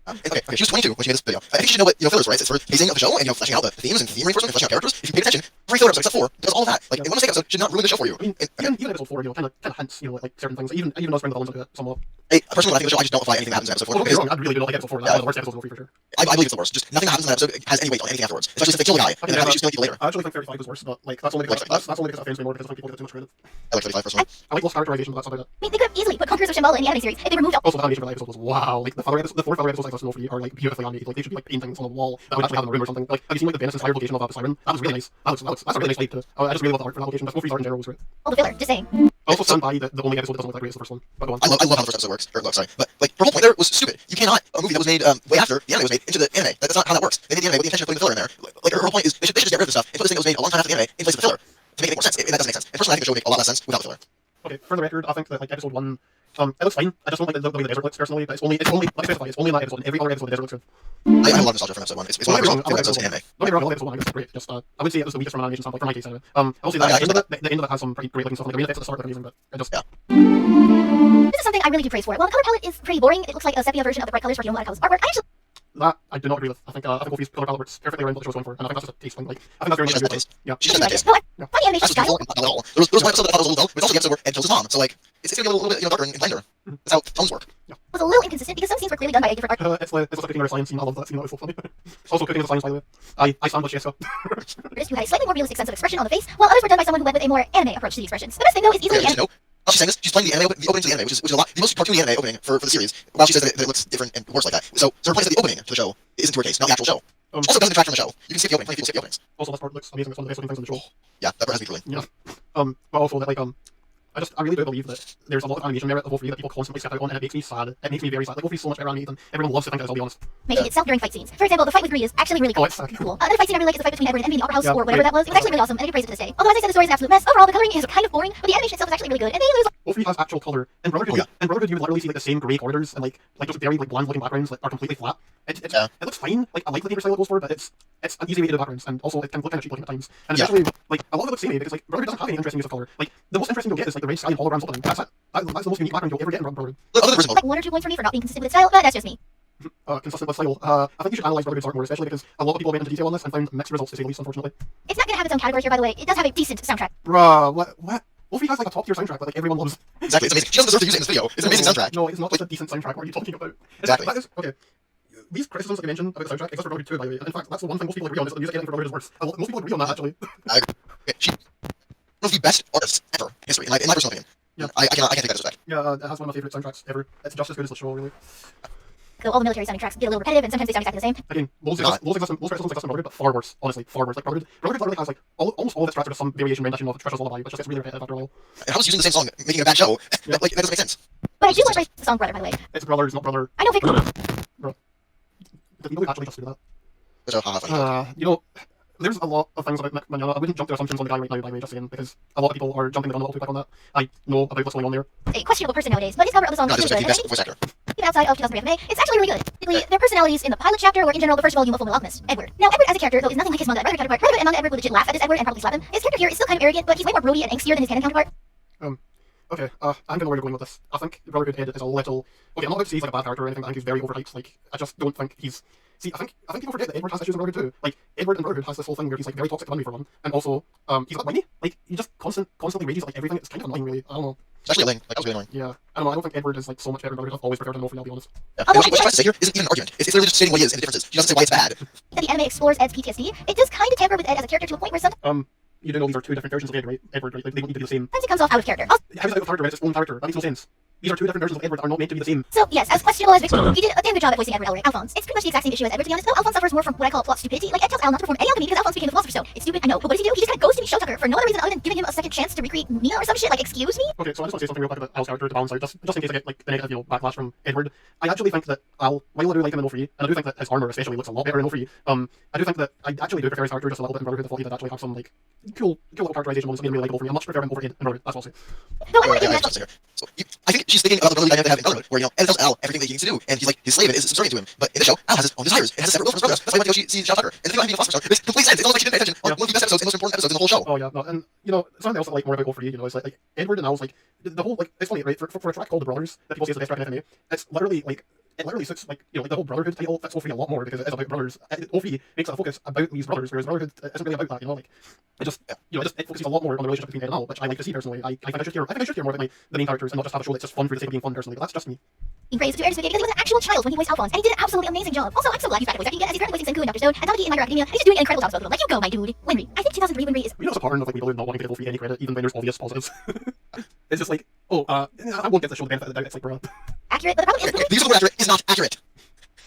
Okay, she was 22 when she made this video. I think you should know what fillers, right? It's for pacing of the show and fleshing out the themes and theme reinforcement and fleshing out characters. If you paid attention, every filler episode except 4 does all of that. Like, in one mistake episode should not ruin the show for you. I mean, even episode 4, kind of hints, like certain things. Even does bring the villains into it somewhat. Hey, personally, when I think of the show, I just don't apply anything that happens in episode 4. Don't get me wrong, I really do not like episode 4. That's one of the worst episodes of the for sure. I believe it's the worst. Just nothing that happens in that episode has any weight on anything afterwards. Especially since they kill the guy and then have issues killing people later. I actually think 35 is worse, but like that's only because that offends me more because I think people get too much credit. I like 35 personally. I like lost characterization, but that's about it. I mean, they could have easily put Conquerors of Shambhala in the anime series if they removed all. Also, the animation for that episode was wow. Like the 4 filler episodes I listened to are like beautifully animated. Like they should be like paintings on the wall that would actually have in a room or something. Like have you seen like the Venice inspired location of the Siren? That was really nice. That's a really nice light too. I just really love the art for that location. That's Wolfie's art in general was great. All the filler, just saying. I also stand by the only episode that doesn't look that great is the first one. But go on. I love how the first episode works. Or, sorry. But like her whole point there was stupid. You cannot a movie that was made way after the anime was made into the anime. That's not how that works. They made the anime with the intention of putting the filler in there. Like her whole point is they should just get rid of the stuff and put this thing that was made a long time after the anime in place of the filler to make it make more sense. That doesn't make sense. And personally, I think the show would make a lot less sense without the filler. Okay, for the record, I think that like episode 1, it looks fine. I just don't like the way the desert looks personally. But it's only let me specify, it's only in that episode. In every other episode, the desert looks good. I have a lot of nostalgia from episode 1. It's one of my favorite episodes in anime. Don't get me wrong, I like episode 1. I think it's great. Just I would say it was the weakest from an animation standpoint, for my case anyway. I'll say that the end of it has some pretty great looking stuff. Like the main effects at the start look amazing, but it just This is something I really do praise for. While the color palette is pretty boring, it looks like a sepia version of the bright colors for Fullmetal Alchemist artwork. that I do not agree with. I think Wolfie's color palette works perfectly around what the show's going for, and I think that's just a taste thing. Like I think that's very She's much just a yeah. She's just in that case. No, I find the animation That's style. not at all. There was one episode that I thought was a little dull, but it's also the episode where Ed kills his mom. So like, it's gonna be a little bit darker and blinder. That's how tones work. Was a little inconsistent because some scenes were clearly done by a different artist It's like cooking or a science scene. I love that scene. That was so funny. Also cooking is a science, by the way. I stand with Jessica. who had a slightly more realistic sense of expression on the face, while others were done by someone who went with a more anime approach to the expressions. The best thing though is easily Yeah, you know, she's saying this. She's playing the anime, the opening to the anime, which is a lot, the most cartoony anime opening for the series. While she says that it looks different and works like that. So her point is that the opening to the show isn't to her taste, not the actual show. Also, doesn't detract from the show. You can skip the opening. Plenty of people skip the openings. Also, this part looks amazing. It's one of the best looking things in the show. Yeah, that part has me drooling. Yeah. But also that like I really do believe that there's a lot of animation merit of Wolfie that people constantly step out on, and it makes me sad. It makes me very sad. Like Wolfie's so much better animated than everyone loves to think it is. I'll be honest. making itself during fight scenes. For example, the fight with Greed is actually really Oh, it's sick. cool. Another fight scene I really like is the fight between Edward and Envy in the Opera House Yeah, or whatever that was. It was actually really awesome, and I do praise it to this day. Although as I said, the story is an absolute mess. Overall, the coloring is kind of boring, but the animation itself is actually really good, and they lose. Wolfie has actual color. In Brotherhood, you would literally see like the same grey corridors and like those very like bland looking backgrounds that are completely flat. It looks fine. Like I like the paper style it goes for, but it's an easy way to do backgrounds, and also it can look kind of cheap looking at times. And especially like a lot of it looks samey because like Brotherhood doesn't have any interesting use of color. Like the most interesting you'll get is like the red sky and holograms opening. That's it. That's the most unique background you'll ever get in Brotherhood. Other than prison Like 1 or 2 points for me for not being consistent with its style, but that's just me. Consistent with style. I think you should analyze Brotherhood's art more, especially because a lot of people went into detail on this and found mixed results to say the least, unfortunately. It's not gonna have its own category here, by the way. It does have a decent soundtrack. Bruh, what? Wolfie has like a top tier soundtrack that like everyone loves. Exactly, it's amazing. She doesn't deserve to use it in this video. It's an amazing soundtrack. No, it's not just a decent soundtrack. What are you talking about? Exactly. That is, okay. These criticisms that you mentioned about the soundtrack exist for Brotherhood 2, by the way. And in fact, that's the one thing most people agree on is that the music editing for Brotherhood is worse. Most people agree on that, actually. I agree. Okay, she's one of the best artists ever in history, in my personal opinion. Yeah. I can't take that as respect. Yeah, it has one of my favorite soundtracks ever. It's just as good as the show, really. Though all the military sounding tracks get a little repetitive, and sometimes they sound exactly the same. Again, those criticisms exist in Brotherhood, but far worse, honestly, far worse. Like Brotherhood literally has like almost all of its tracks are just some variation rendition of Trisha's Lullaby, which just gets really repetitive after a while. And how is using the same song making a bad show? Yeah. Like, that doesn't make sense. But I do like the song Brother, by the way. It's Brothers, not Brother. I know Victor. Bro. Did you actually just do that? Which, funny. There's a lot of things about Mick Mignogna. I wouldn't jump to assumptions on the guy right now, by the way, just saying, because a lot of people are jumping the gun a little too quick on that. I know about what's going on there. A questionable person nowadays, but his cover of the song No, is just really the good. best voice actor. Even outside of 2003 FMA, it's actually really good. Particularly, their personalities in the pilot chapter or in general the first volume of Fullmetal Alchemist. Edward. Now, Edward as a character, though, is nothing like his manga and brother counterpart. Brother and manga Edward would legit laugh at this Edward and probably slap him. His character here is still kind of arrogant, but he's way more broody and angstier than his canon counterpart. Okay, I'm gonna know where you're going with this. I think Brotherhood Ed is a little... Okay, I'm not about to say he's like a bad character or anything, I think he's very overhyped. Like, I just don't think he's... See, I think people forget that Edward has issues in Brotherhood too. Like, Edward in Brotherhood has this whole thing where he's like very toxic to Bunny for one, and also, he's got whiny. Like, he just constantly rages at like everything. It's kind of annoying, really. I don't know. Especially Elaine. Like, that was really annoying. Yeah, I don't know. I don't think Edward is like so much better in Brotherhood. I've always preferred him over, I'll be honest. Yeah. And what she tries to say here isn't even an argument. It's literally just stating what he is and the differences. She doesn't say why it's bad. That the anime explores Ed's PTSD, it does kind of tamper with Ed as a character to a point where some. you do know these are two different versions of Edward, right? Like, they don't need to be the same. Sometimes it comes off out of character. How is it out of character when it's its own character? That makes no sense. These are two different versions of Edward that are not meant to be the same. So, yes, as questionable as Victor, he did a damn good job at voicing Edward Elric Alphonse. It's pretty much the exact same issue as Edward, to be honest, though Alphonse suffers more from what I call plot stupidity. Like, Ed tells Al not to perform any alchemy because Alphonse became the Philosopher's Stone. It's stupid, I know, but what does he do? He just kind of goes to be Show Tucker for no other reason other than giving him a second chance to recreate Mia or some shit. Like, excuse me? Okay, so I just want to say something real quick about Al's character to balance out, just in case I get like the negative, backlash from Edward. I actually think that Al, while I do like him in O3, and I do think that his armor especially looks a lot better in O3, I do think that I actually do prefer his character just a little bit in Brotherhood. I thought he did actually have some like cool little characterization moments that made him really likable for me. I much prefer him over Ed in Brotherhood, that's all I'll say. No, I want to give Yeah, him that. So I think she's thinking about the brotherly dynamic they have in Brotherhood, where Ed tells Al everything that he needs to do, and he's like his slave and is subservient to him. But in the show, Al has his own desires and has a separate will from his brothers. That's why he went to go see Shao Tucker. And the thing about him being a philosopher's stone makes complete sense. It's almost like she didn't pay attention on one of the best episodes and most important episodes in the whole show. Oh yeah, no, and something else I like more about O3, is like Edward and Al's like the whole like it's funny, right? For a track called The Brothers that people say is the best track in FMA, it's literally like it literally suits like like the whole Brotherhood title fits O3 a lot more because it is about brothers. O3 makes it a focus about these brothers, whereas Brotherhood isn't really about that. Like it just it focuses a lot more on the relationship between Ed and Al, which I like to see personally. I think I should hear more about the main characters and not just have a show that's just fun for the sake of being fun personally. But that's just me. He praised to Ernest because he was an actual child when he voiced Alphonse, and he did an absolutely amazing job. Also, I'm so glad he's back at voice acting again, as he's currently voicing Senku in Dr. Stone and Tamaki in My Hero Academia, and he's just doing an incredible job as both of them. Like, you go, my dude. Winry. I think 2003 Winry is... It's a pattern of like WeebaLu not wanting to give O3 any credit, even when there's obvious positives. It's just like, I won't give the show the benefit of the doubt. It's like, bruh. accurate, but the problem is... Okay, the use of the word accurate is not accurate.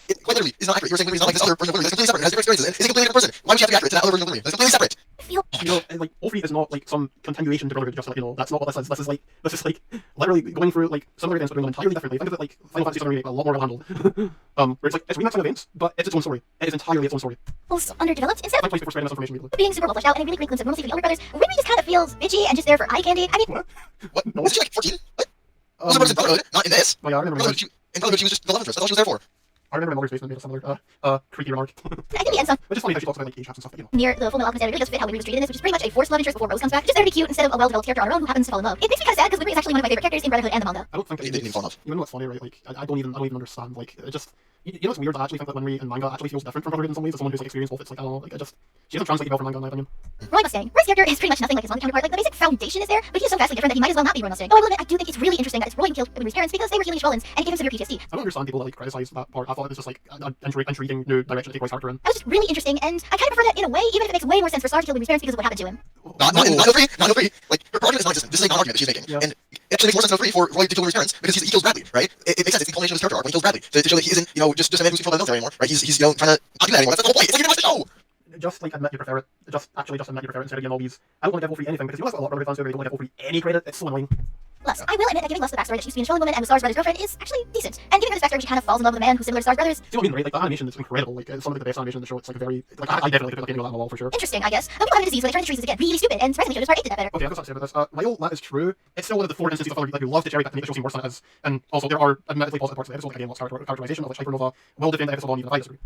It quite literally is not accurate. You're saying Winry is not like this other version of Winry. It's completely separate. It has different experiences. It's a completely different person. Why would you have to be accurate to that other version of Winry? It's completely separate. feel... Like O3 is not like some continuation to Brotherhood. Just like that's not what this is. This is like literally going through like similar events but doing them entirely differently. Think of it like Final Fantasy VII Remake, but a lot more well handled. Where it's like it's remixing events, but it's its own story. It is entirely its own story. Also underdeveloped, instead My of place before spreading this information immediately. being super well fleshed out and a really great glimpse of normalcy for the Elric brothers, Winry just kind of feels bitchy and just there for eye candy. I mean... What? No. Wasn't she like 14? What? Those are brothers in Brotherhood, not in this. Oh yeah, I remember. In Brotherhood, she was just the love interest. That's all she was there for. I remember my mother's basement made a similar creepy remark. I think the end song Which is funny how she talks about like age gaps and stuff. But, near the Fullmetal Alchemist era really does fit how Winry was treated in this, which is pretty much a forced love interest before Rose comes back, just there to be cute instead of a well-developed character on her own who happens to fall in love. It makes me kind of sad because Winry is actually one of my favorite characters in Brotherhood and the manga. I don't think He didn't even fall in love. You know what's funny, right? Like I don't even understand. Like it just you know it's weird. I actually think that Winry and manga actually feels different from Brotherhood in some ways. As someone who's like experienced both, it's like I don't know. Like she doesn't translate well from manga in my opinion. Roy Mustang. Roy's character is pretty much nothing like his manga counterpart. Like the basic foundation is there, but he's so vastly different that he might as well not be Roy Mustang. Though I will admit, I do think it's really interesting that it's Roy who killed Winry's parents because they were healing Shrolins and it gave him severe PTSD. I don't understand people that like criticize that part. I thought it was just like an intriguing new direction to take Roy's character in. That was just really interesting, and I kind of prefer that in a way, even if it makes way more sense for Star to kill Winry's parents because of what happened to him. Not in 3. Like, her argument is non-existent. This is a non-argument that she's making. Yeah. And it actually makes more sense in 3 for Roy to kill Winry's parents because he kills Bradley, right? It makes sense. It's the culmination of his character arc when he kills Bradley to show that he isn't, just a man who's controlled by the military anymore, right? He's trying to not do that anymore. That's the whole point. It's like you watch the show. Just like admit you prefer it. Just admit you prefer it instead of getting all these. I don't want to give O3 anything because you know that's what a lot of Brotherhood fans do. They don't want to give O3 any credit. It's so annoying. Lust. I will admit that giving Lust the backstory that she used to be a Shrolin woman and was Star's brother's girlfriend is actually decent. And giving her this backstory, she kind of falls in love with a man who's similar to Star's brothers. See what I mean, right? Like the animation is incredible. Like it's some of the best animation in the show. It's like a very like I definitely could put like any of that on the wall for sure. Interesting, I guess. But people have a disease where they turn the trees again really stupid, and surprisingly, Show's part 8 did that better. Okay, I've got something to say about this. While that is true, it's still one of the 4 instances of Brotherhood who love to cherry pick to make the show seem worse than it is. And also, there are admittedly positive parts of the episode, like again, lots of characterization, of which Hypernova will defend the episode on even if I disagree.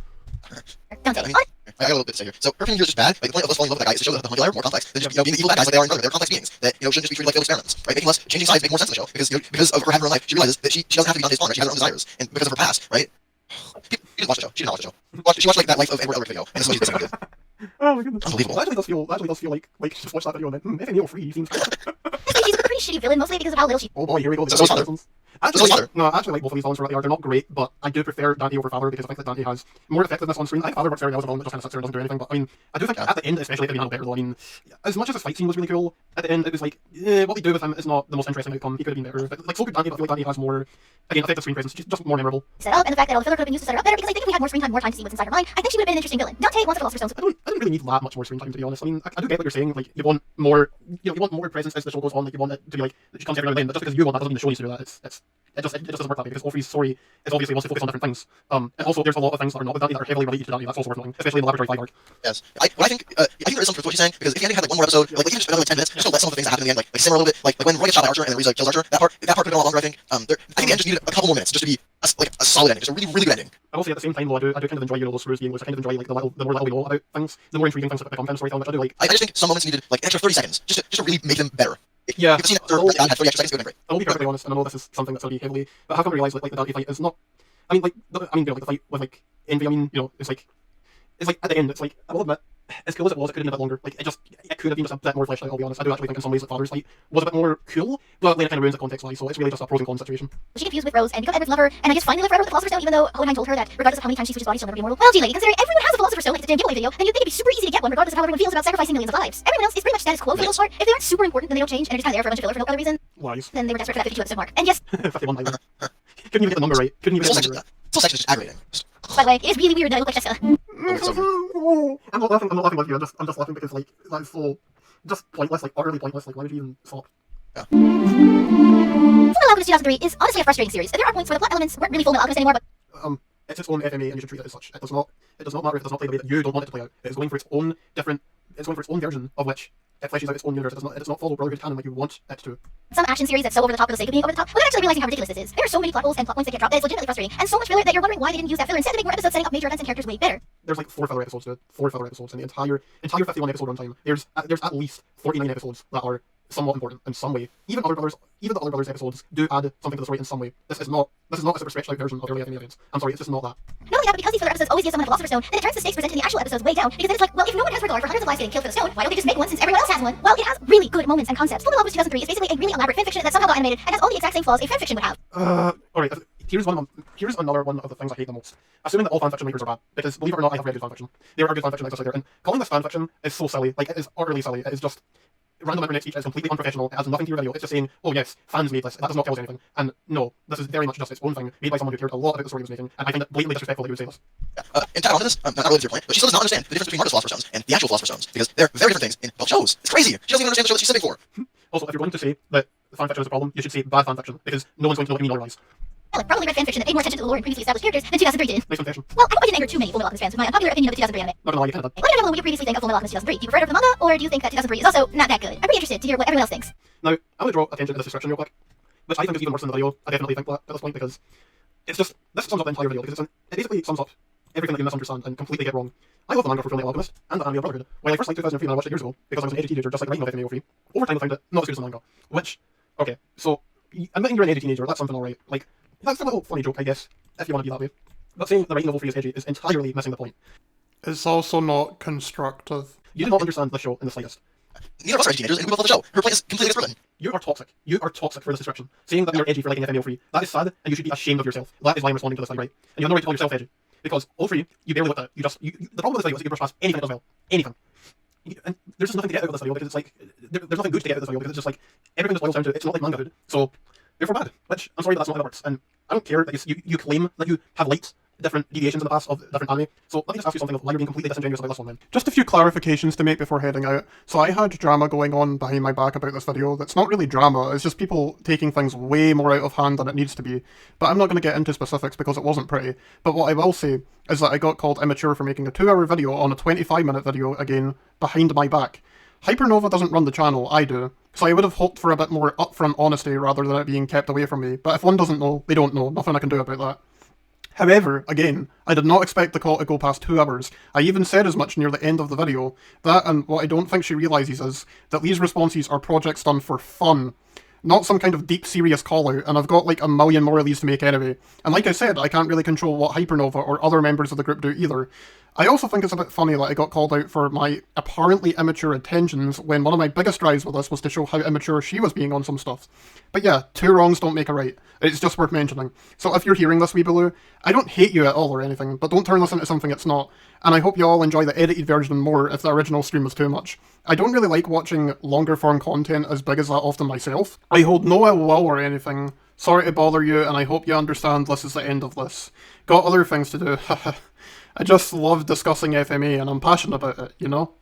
Don't Yeah, say I got a little bit to say here. So her opinion here is just bad. Like the point of us falling in love with that guy is to show that the Hunger are more complex than just being the evil bad guys like they are in Brotherhood. They're complex beings that shouldn't just be treated like failed experiments, right? Making us changing sides make more sense in the show because of her having her own life. She realizes that she doesn't have to be on his pawn, right? She has her own desires, and because of her past, right? She didn't watch the show. She didn't watch the show. She watched like that Life of Edward Elric video, and this is what she's basically did. Oh my goodness. Unbelievable. That actually does feel like just watch that video and then FNEO free seems. This week she's a pretty shitty villain, mostly because of how little she... Oh boy, here we go. So is Father. Actually, no, I actually like both of these villains for what they are. They're not great, but I do prefer Dante over Father because I think that Dante has more effectiveness on screen. I think Father works very well as a villain that just kind of sits there and doesn't do anything. But I mean, I do think at the end, especially, it could be handled better though. I mean, as much as his fight scene was really cool, at the end it was like, what they do with him is not the most interesting outcome. He could have been better. But, like so good Dante, but I feel like Dante has more, again, effective screen presence, just more memorable. set up, and the fact that all the filler could have been used to set her up better, because I think if we had more screen time, more time to see what's inside her mind, I think she would have been an interesting villain. Dante wants a philosopher's stone. I don't really need that much more screen time to be honest. I mean, I do get what you're saying. Like you want more, you want more presence as the show goes on. Like you want it to be like that she comes every now and then. But just because you want that doesn't mean the show needs to do that. It just doesn't work that way because O3's story is obviously wants to focus on different things. And also there's a lot of things that are not with Dante that are heavily related to Dante. That's also worth knowing, especially in the laboratory fight arc. Yes. I think there is something to what she's saying because if the ending had like one more episode, like even just another like 10 minutes, just to let some of the things that happen in the end like simmer a little bit. Like when Roy gets shot by Archer and then Reza kills Archer, that part could have been a lot longer. I think. I think the end just needed a couple more minutes just to be a solid ending, just a really really good ending. I will say at the same time though, I do kind of enjoy those screws being loose. I kind of enjoy like the more little we know about things, the more intriguing things that become kind of storytelling, which I do like. I just think some moments needed like an extra 30 seconds just to really make them better. Yeah. You've seen it, had 30 extra seconds, it would have been great. I'll be perfectly honest, and I know this is something that's going to be heavily, but how come I realise like the Dante fight is not? I mean, like the fight with like Envy. I mean, it's like at the end, it's like I will admit, as cool as it was, it could have been a bit longer. Like it could have been just a bit more fleshed out. I'll be honest. I do actually think in some ways that Father's fight was a bit more cool, but then it kind of ruins the context wise. So it's really just a pros and cons situation. She confused with Rose and become Edward's lover, and I guess finally live forever with the philosopher's stone, even though Hohenheim told her that regardless of how many times she switches bodies, she'll never be immortal. Well, gee, lady, considering everyone has a philosopher's stone. show like it's a damn giveaway video, then you'd think it'd be super easy to get one regardless of how everyone feels about sacrificing millions of lives. Everyone else is pretty much status quo for the most part. If they aren't super important, then they don't change, and they're just kind of there for a bunch of filler for no other reason. Lies. Then they were desperate for that 52 episode mark. And yes, 51 times. Couldn't even get the number right. Couldn't even This get whole the section, number right. this whole section is just aggravating. by the way, it is really weird that I look like Jessica. I'm not laughing with you. I'm just laughing because like that's so just pointless, like utterly pointless. Like why would you even stop? Fullmetal Alchemist 2003 is honestly a frustrating series. There are points where the plot elements weren't really Fullmetal Alchemist anymore, but It's its own FMA, and you should treat it as such. It does not matter if it does not play the way that you don't want it to play out. It is going for its own different. It's going for its own version of which it fleshes out its own universe. It does not follow Brotherhood canon like you want it to. some action series that's so over the top for the sake of being over the top, without actually realizing how ridiculous this is. There are so many plot holes and plot points that get dropped that it's legitimately frustrating, and so much filler that you're wondering why they didn't use that filler instead to make more episodes setting up major events and characters way better. There's like 4 filler episodes, dude. 4 filler episodes in the entire 51 episode runtime. There's at least 49 episodes that are somewhat important in some way. Even the other brothers episodes do add something to the story in some way. This is not a super stretched out version of early FMA events. I'm sorry, it's just not that. Not only that, but because these filler episodes always give someone a philosopher's stone, then it turns the stakes presented in the actual episodes way down, because then it's like, well, if no one has regard for hundreds of lives getting killed for the stone, why don't they just make one since everyone else has one? Well, it has really good moments and concepts. Fullmetal Alchemist 2003 is basically a really elaborate fanfiction that somehow got animated and has all the exact same flaws a fanfiction would have. Alright, here's another one of the things I hate the most. Assuming that all fanfiction makers are bad, because believe it or not, I have read good fanfiction. There are good fanfiction that exist out there, and calling this fanfiction is so silly. Like, it is utterly silly. It is just random internet speech. It is completely unprofessional. It has nothing to your video. It's just saying, oh yes, fans made this. That does not tell us anything. And no, this is very much just its own thing, made by someone who cared a lot about the story it was making, and I find it blatantly disrespectful that you would say this. And to add on to this, not related to your point, but she still does not understand the difference between Marta's Philosopher's Stones and the actual Philosopher's Stones, because they're very different things in both shows. It's crazy. She doesn't even understand the show that she's sitting for. Also, if you're going to say that fanfiction is a problem, you should say bad fanfiction, because no one's going to know what you mean otherwise. Well, it probably read fanfiction that paid more attention to the lore and previously established characters than 2003 did. Nice confession. Well, I hope I didn't anger too many Fullmetal Alchemist fans with my unpopular opinion of the 2003 anime. Not gonna lie, you kinda did. Let me know what you previously think of Fullmetal Alchemist 2003. Do you prefer it over the manga, or do you think that 2003 is also not that good? I'm pretty interested to hear what everyone else thinks. Now, I want to draw attention to this description real quick, which I think is even worse than the video. I definitely think that at this point, because it's just, this sums up the entire video, because it basically sums up everything that you misunderstand and completely get wrong. I love the manga for Fullmetal Alchemist and the anime of Brotherhood. While I first liked 2003 when I watched it years ago, because I was an edgy teenager just like writing off FMA03, over time I found it not as good as the manga. Which, okay, so, admitting you're an edgy teenager, that's something alright. Like, that's a little funny joke, I guess, if you want to be that way. But saying the writing of 03 is edgy is entirely missing the point. It's also not constructive. You do not understand the show in the slightest. Neither of us are edgy teenagers, and we both love the show. Her point is completely disproven. You are toxic. You are toxic for this description. Saying that you're edgy for liking FMA03, that is sad, and you should be ashamed of yourself. That is why I'm responding to this video, right? And you have no right to call yourself edgy. Because 03, you barely looked at it. The problem with this video is that you brush past anything that does well. Anything. And there's just nothing to get out of this video, because it's like, there's nothing good to get out of this video, because it's just like, everything just boils down to, it's not like manga hood, so, therefore bad. Which, I'm sorry, but that's not how it works. And I don't care that you claim that you have liked different deviations in the past of different anime, so let me just ask you something of why you're being completely disingenuous about this one then. Just a few clarifications to make before heading out. So I had drama going on behind my back about this video that's not really drama, it's just people taking things way more out of hand than it needs to be. But I'm not going to get into specifics because it wasn't pretty. But what I will say is that I got called immature for making a 2-hour video on a 25-minute video, again, behind my back. Hypernova doesn't run the channel, I do. So I would have hoped for a bit more upfront honesty rather than it being kept away from me. But if one doesn't know, they don't know. Nothing I can do about that. However, again, I did not expect the call to go past 2 hours. I even said as much near the end of the video. That, and what I don't think she realises is that these responses are projects done for fun. Not some kind of deep, serious call-out, and I've got like a million more of these to make anyway. And like I said, I can't really control what Hypernova or other members of the group do either. I also think it's a bit funny that I got called out for my apparently immature intentions when one of my biggest drives with this was to show how immature she was being on some stuff. But yeah, 2 wrongs don't make a right. It's just worth mentioning. So if you're hearing this, WeebaLu, I don't hate you at all or anything, but don't turn this into something it's not. And I hope you all enjoy the edited version more if the original stream was too much. I don't really like watching longer form content as big as that often myself. I hold no ill will or anything. Sorry to bother you, and I hope you understand this is the end of this. Got other things to do, I just love discussing FMA and I'm passionate about it, you know?